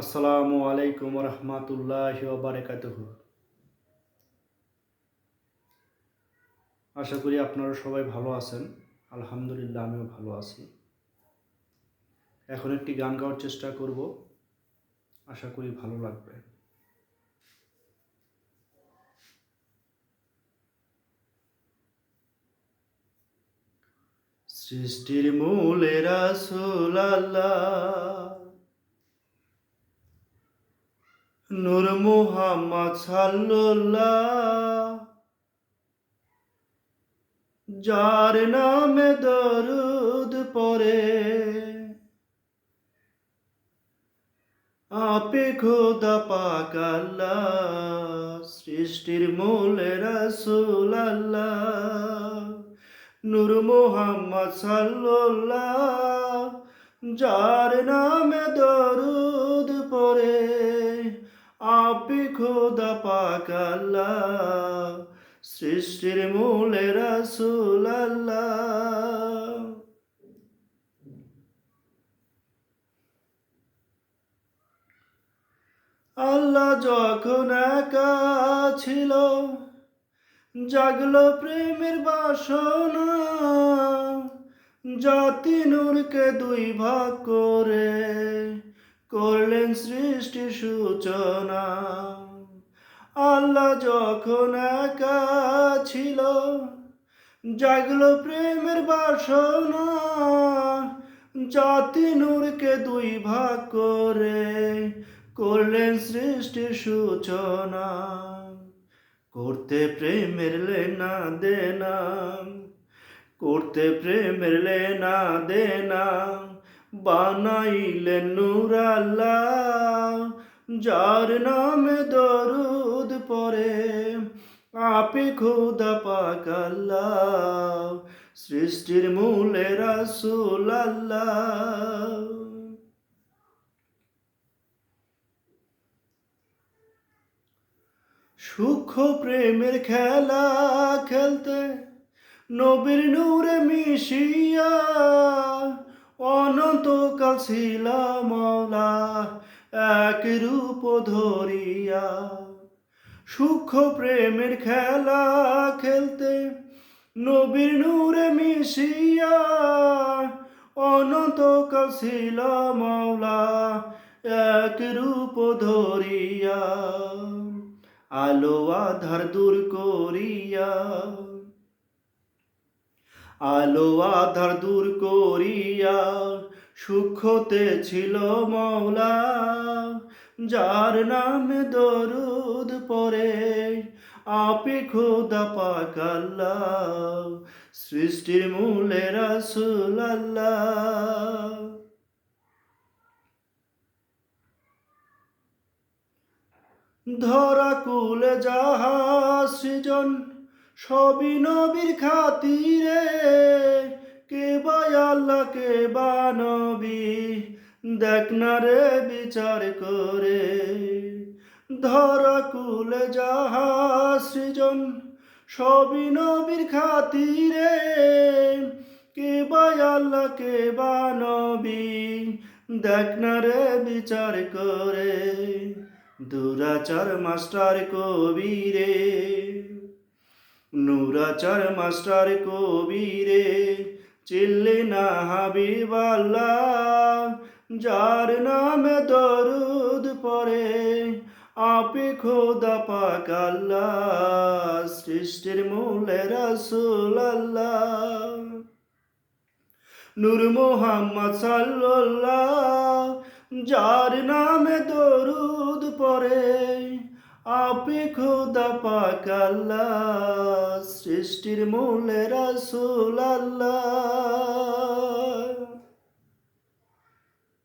আসসালামু আলাইকুম রহমতুল্লাহি ওয়া বারাকাতুহু। আশা করি আপনারা সবাই ভালো আছেন। আলহামদুলিল্লাহ আমিও ভালো আছি। এখন একটি গান গাওয়ার চেষ্টা করব। আশা করি ভালো লাগবে। সৃষ্টির মূলে রাসূল আল্লাহ, নূর মুহাম্মদ সাল্লাল্লাহ, যার নামে দরুদ পড়ে আপে খোদা পাক আল্লাহ। সৃষ্টির মূলে রাসূল আল্লাহ, নূর মুহাম্মদ সাল্লাল্লাহ, যার নামে দরুদ পড়ে আপে খোদা পাক আল্লাহ। সৃষ্টির মূলে রাসূল আল্লাহ। আল্লাহ যখন একা ছিল, জাগলো প্রেমের বাসনা, জাতি নূরকে দুই ভাগ করে করলেন সৃষ্টির সূচনা। আল্লাহ যখন একা ছিল, জাগলো প্রেমের বাসনা, জাতি নূরকে দুই ভাগ করে করলেন সৃষ্টির সূচনা। করতে প্রেমের লেনা দেনা, করতে প্রেমের লেনা দেনা, বানাইলেন নূর আল্লাহ, যার নামে দরুদ পড়ে আপে খোদা পাক আল্লাহ। সৃষ্টির মূলে রাসূল আল্লাহ। সূক্ষ্ম প্রেমের খেলা খেলতে নবীর নূরে মিশিয়া অনন্তকাল ছিল মওলা এক রূপ ধরিয়া। সূক্ষ্ম প্রেমের খেলা খেলতে নবীর নূরে মিশিয়া অনন্তকাল ছিল মওলা এক রূপ ধরিয়া। আলো আধার দূর করিয়া, আলো আধার দূর করিয়া সূক্ষ্মতে ছিল মওলা, যার নামে দরুদ পড়ে আপে খোদা পাক আল্লাহ। সৃষ্টির মূলে রাসূল আল্লাহ। ধরা কুলে যাহা সৃজন সবই নবীর খাতিরে, কে বা আল্লাহ কে বা নবী দেখ না রে বিচার করে। ধরা কুলে যাহা সৃজন সবই নবীর খাতিরে, কে বা আল্লাহ কে বা নবী দেখ না রে বিচার করে। দুরাচার মাস্টার কবিরে, নুরাচার মাস্টার কবিরে চিল্লে না হাবিব আল্লাহ, যার নামে দরুদ পড়ে আপে খোদা পাক আল্লাহ। সৃষ্টির মূলে রাসূল আল্লাহ, নূর মুহাম্মদ সাল্লাল্লাহ, যার নামে দরুদ পড়ে আপে খোদা পাক আল্লাহ। সৃষ্টির মূলে রাসূল আল্লাহ।